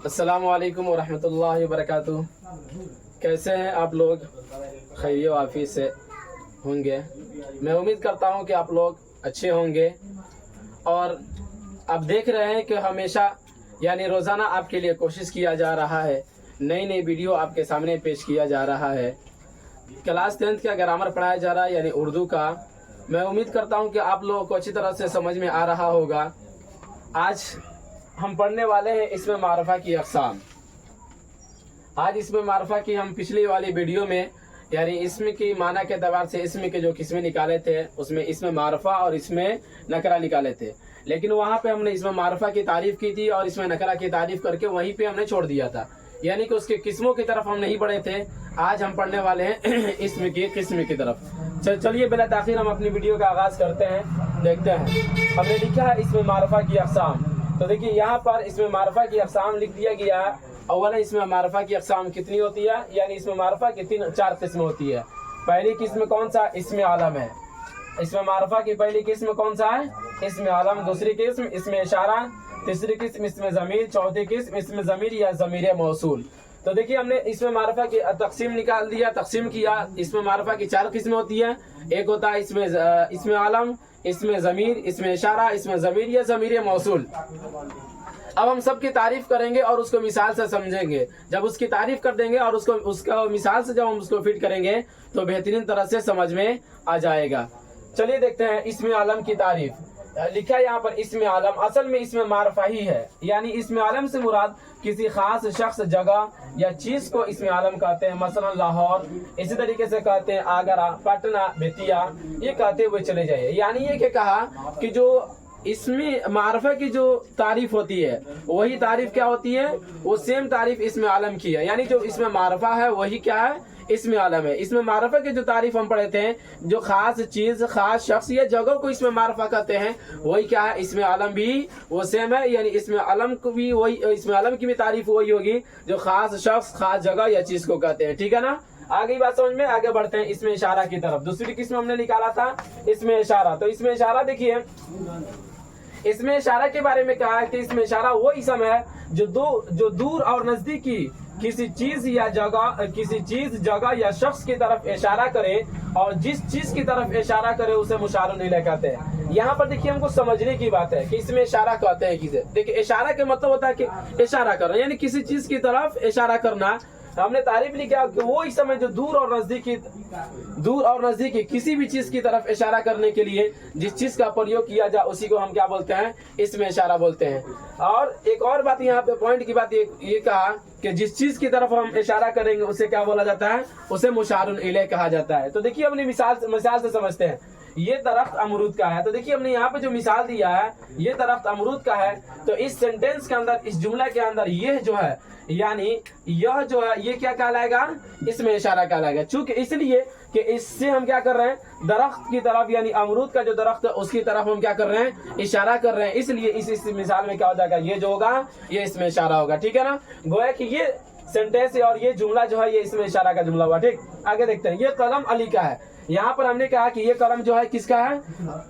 अस्सलामु अलैकुम वरहमतुल्लाहि वबरकातुहू। कैसे हैं आप लोग? खैरियत वाफी से होंगे। मैं उम्मीद करता हूं कि आप लोग अच्छे होंगे। और आप देख रहे हैं कि हमेशा यानी रोज़ाना आपके लिए कोशिश किया जा रहा है, नई नई वीडियो आपके सामने पेश किया जा रहा है। क्लास 10th का ग्रामर पढ़ाया जा रहा है यानी उर्दू का। मैं उम्मीद करता हूं कि आप लोगों को अच्छी तरह से समझ में आ रहा होगा। आज हम पढ़ने वाले हैं इसमें मारफा की अक़साम। आज इसमें मारफा की हम पिछली वाली वीडियो में यानी इसमें की माना के एतबार से इसमें के जो किस्में निकाले थे उसमें इसमें मारफा और इसमें नकरा निकाले थे, लेकिन वहाँ पे हमने इसमें मारफा की तारीफ की थी और इसमें नकरा की तारीफ करके वहीं पे हमने छोड़ दिया था, यानी कि उसके किस्मों की तरफ हम नहीं बढ़े थे। आज हम पढ़ने वाले हैं इसमें की किस्म की तरफ। चलिए बिला ताखीर हम अपनी वीडियो का आगाज करते हैं। देखते हैं हमने लिखा है इसमें मारफा की अक़साम। तो देखिए यहाँ पर इसमें मारफा की अक़साम लिख दिया गया है। अव्वल इसमें मारफा की अक़साम कितनी होती है, यानी इसमें मारफा की 4 किस्म होती है। पहली किस्म कौन सा? इसमें आलम है। इसमें मारफा की पहली किस्म कौन सा है? इसमें आलम। दूसरी किस्म इसमें इशारा। तीसरी किस्म इसमें ज़मीर। चौथी किस्म इसमें ज़मीर या ज़मीर मौसूल। तो देखिए हमने इसमें मारफा की तकसीम निकाल दिया, तकसीम किया। इसमें मारफा की 4 किस्में होती है। एक होता है इसमें आलम, इसमें ज़मीर, इसमें इशारा, इसमें ज़मीर या ज़मीर मौसूल। अब हम सब की तारीफ करेंगे और उसको मिसाल से समझेंगे। जब उसकी तारीफ कर देंगे और उसका मिसाल से जब हम उसको फिट करेंगे तो बेहतरीन तरह से समझ में आ जाएगा। चलिए देखते हैं इसमें आलम की तारीफ। लिखा है यहाँ पर इसमें आलम, असल में इसमें मारफा ही है, यानी इसमें आलम से मुराद किसी खास शख्स, जगह या चीज को इसमें आलम कहते हैं। मसलन लाहौर, इसी तरीके से कहते हैं आगरा, पटना, बेतिया, ये कहते हुए चले जाइए। यानी ये क्या कहा कि जो इसमें मारफा की जो तारीफ होती है वही तारीफ क्या होती है, वो सेम तारीफ इसमें आलम की है। यानी जो इसमें मारफा है वही क्या है, इसमें आलम है। इसमें मारफा की जो तारीफ हम पढ़े थे, जो खास चीज, खास शख्स या जगह को इसमें मारफा कहते हैं, वही क्या है, इसमें आलम भी वो सेम है। यानी इसमें आलम को भी वही, इसमें आलम की भी तारीफ वही होगी जो खास शख्स, खास जगह या चीज को कहते हैं। ठीक है ना? आगे बात समझ में, आगे बढ़ते हैं इसमें इशारा की तरफ। दूसरी किस्म हमने निकाला था इसमें इशारा। तो इसमें इशारा देखिए, इसमें इशारा के बारे में कहा है कि इसमें इशारा वो इसम है जो दूर और नजदीकी किसी चीज या जगह या शख्स की तरफ इशारा करे, और जिस चीज की तरफ इशारा करे उसे मुशारुन इलैह कहते हैं। यहाँ पर देखिए हमको समझने की बात है कि इसमें इशारा कहते हैं किसे। देखिए इशारा के मतलब होता है कि इशारा करना, यानी किसी चीज की तरफ इशारा करना। हमने तारीफ लिखा कि वो इस समय जो दूर और नजदीकी किसी भी चीज की तरफ इशारा करने के लिए जिस चीज का प्रयोग किया जाए उसी को हम क्या बोलते हैं, इसमें इशारा बोलते हैं। और एक और बात यहाँ पे पॉइंट की बात ये कहा कि जिस चीज की तरफ हम इशारा करेंगे उसे क्या बोला जाता है, उसे मुशारुन इलैह कहा जाता है। तो देखिए हमने मिसाल से समझते हैं। ये दरख्त अमरूद का है। तो देखिए हमने यहाँ पे जो मिसाल दिया है ये दरख्त अमरूद का है। तो इस सेंटेंस के अंदर, इस जुमला के अंदर ये जो है, यानी यह जो है ये क्या कहलाएगा, इसमें इशारा कहलाएगा। चूंकि इसलिए कि इससे हम क्या कर रहे हैं, दरख्त की तरफ, यानी अमरूद का जो दरख्त है उसकी तरफ हम क्या कर रहे हैं, इशारा कर रहे हैं। इसलिए इस मिसाल में क्या हो जाएगा, ये जो होगा ये इसमें इशारा होगा। ठीक है ना? गोया कि ये सेंटेंस और ये जुमला जो है ये इसमें इशारा का जुमला हुआ। ठीक, आगे देखते हैं। ये कलम अली का है। यहाँ पर हमने कहा कि ये कलम जो है किसका है,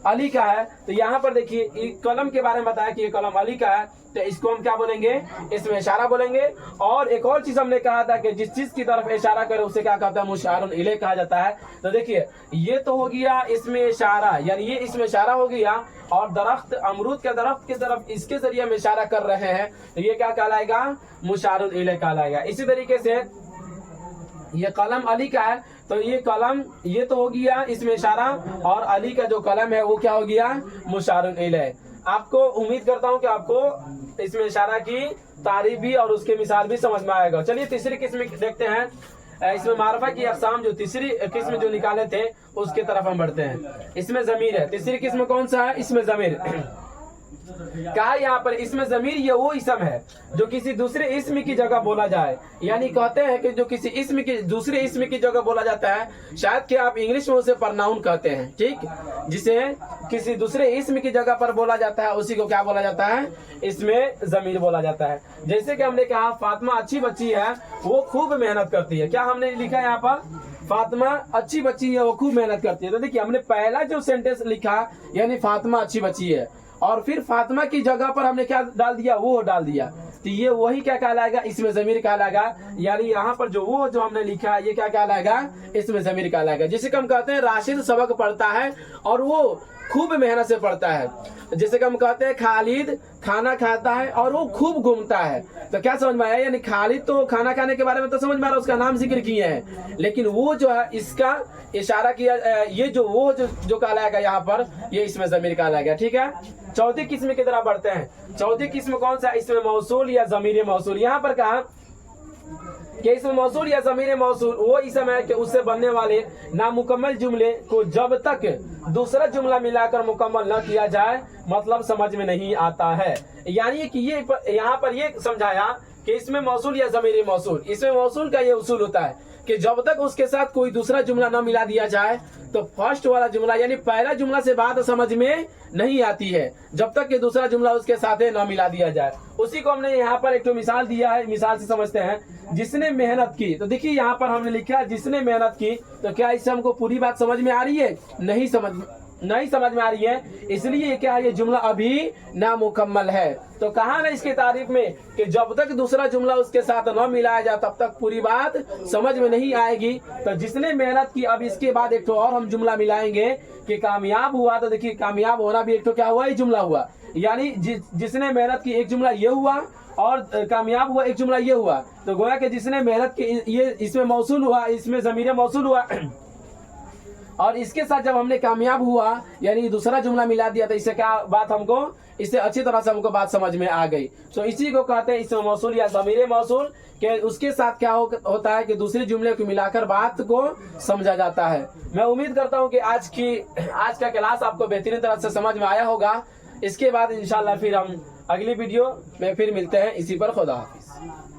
अली का है। तो यहाँ पर देखिए कलम के बारे में बताया कि ये कलम अली का है, तो इसको हम क्या बोलेंगे, इसमें इशारा बोलेंगे। और एक और चीज हमने कहा था कि जिस चीज की तरफ इशारा करे उसे क्या कहता है, मुशारुन इलैह कहा जाता है। तो देखिए ये तो हो गया इसमें इशारा, यानी ये इसमें इशारा हो गया। और दरख्त, अमरूद के दरख्त की तरफ इसके जरिए हम इशारा कर रहे हैं, तो ये क्या कहलाएगा, मुशारुन इलैह कहलाएगा। इसी तरीके से ये कलम अली का है, तो ये कलम, ये तो हो गया इसमें इशारा, और अली का जो कलम है वो क्या हो गया, मुशारुन इलैह। आपको उम्मीद करता हूं कि आपको इसमें इशारा की तारीफ भी और उसके मिसाल भी समझ में आएगा। चलिए तीसरी किस्म देखते हैं। इसमें मारफा की अक़साम जो तीसरी किस्म जो निकाले थे उसके तरफ हम बढ़ते हैं। इसमें ज़मीर है। तीसरी किस्म कौन सा है, इसमें ज़मीर। कहा यहाँ पर इसमें ज़मीर ये वो इसम है जो किसी दूसरे इसम की जगह बोला जाए। यानी कहते हैं कि जो किसी इसम की दूसरे इसम की जगह बोला जाता है, शायद कि आप इंग्लिश में उसे प्रनाउन कहते हैं। ठीक, जिसे किसी दूसरे इसम की जगह पर बोला जाता है उसी को क्या बोला जाता है, इसमें ज़मीर बोला जाता है। जैसे कि हमने कहा फातिमा अच्छी बच्ची है, वो खूब मेहनत करती है। क्या हमने लिखा है यहाँ पर, फातिमा अच्छी बच्ची है, वो खूब मेहनत करती है। तो देखिए हमने पहला जो सेंटेंस लिखा यानी फातिमा अच्छी बच्ची है, और फिर फातिमा की जगह पर हमने क्या डाल दिया, वो डाल दिया, तो ये वही क्या कहलाएगा, इसमें ज़मीर कहलाएगा। यानी यहाँ पर जो वो जो हमने लिखा है ये क्या कहलाएगा, इसमें ज़मीर कहलाएगा। जिसे हम कहते हैं राशिद सबक पढ़ता है और वो खूब मेहनत से पढ़ता है। जैसे कि हम कहते हैं खालिद खाना खाता है और वो खूब घूमता है। तो क्या समझ में आया, यानी खालिद तो खाना खाने के बारे में तो समझ में आ रहा है, उसका नाम जिक्र किए हैं, लेकिन वो जो है इसका इशारा किया, ये जो वो जो कहलाएगा यहाँ पर, ये इसमें ज़मीर कहलाएगा। ठीक है, चौथी किस्म की तरफ बढ़ते हैं। चौथी किस्म कौन सा, इसमें मौसूल या ज़मीर मौसूल। यहाँ पर कहा कि इसमें मौसूल या ज़मीर मौसूल वो इसम है कि उससे बनने वाले नामुकम्मल जुमले को जब तक दूसरा जुमला मिलाकर मुकम्मल न किया जाए मतलब समझ में नहीं आता है। यानी कि ये यहाँ पर ये समझाया कि इसमें मौसूल या ज़मीर मौसूल, इसमें मौसूल का ये उसूल होता है कि जब तक उसके साथ कोई दूसरा जुमला न मिला दिया जाए तो फर्स्ट वाला जुमला यानी पहला जुमला से बात समझ में नहीं आती है, जब तक कि दूसरा जुमला उसके साथ न मिला दिया जाए। उसी को हमने यहाँ पर एक तो मिसाल दिया है, मिसाल से समझते हैं। जिसने मेहनत की, तो देखिए यहाँ पर हमने लिखा है जिसने मेहनत की, तो क्या इससे हमको पूरी बात समझ में आ रही है, नहीं समझ में आ रही है, इसलिए क्या है ये जुमला अभी नामुकम्मल है। तो कहा ना इसकी तारीफ में कि जब तक दूसरा जुमला उसके साथ न मिलाया जाए तब तक पूरी बात समझ में नहीं आएगी। तो जिसने मेहनत की, अब इसके बाद एक तो और हम जुमला मिलाएंगे कि कामयाब हुआ। तो देखिए कामयाब होना भी एक तो क्या हुआ, ये जुमला हुआ, यानी जिसने मेहनत की एक जुमला ये हुआ और कामयाब हुआ एक जुमला ये हुआ। तो गोया कि जिसने मेहनत की ये इसमें मौसूल हुआ, इसमें ज़मीर मौसूल हुआ और इसके साथ जब हमने कामयाब हुआ यानी दूसरा जुमला मिला दिया, तो इससे क्या बात हमको, इससे अच्छी तरह से हमको बात समझ में आ गई। तो इसी को कहते हैं इसमें मौसूल या ज़मीर मौसूल, कि उसके साथ क्या होता है कि दूसरे जुमले को मिलाकर बात को समझा जाता है। मैं उम्मीद करता हूँ कि आज का क्लास आपको बेहतरीन तरह से समझ में आया होगा। इसके बाद इंशाल्लाह फिर हम अगली वीडियो में फिर मिलते हैं इसी पर। खुदा हाफिज।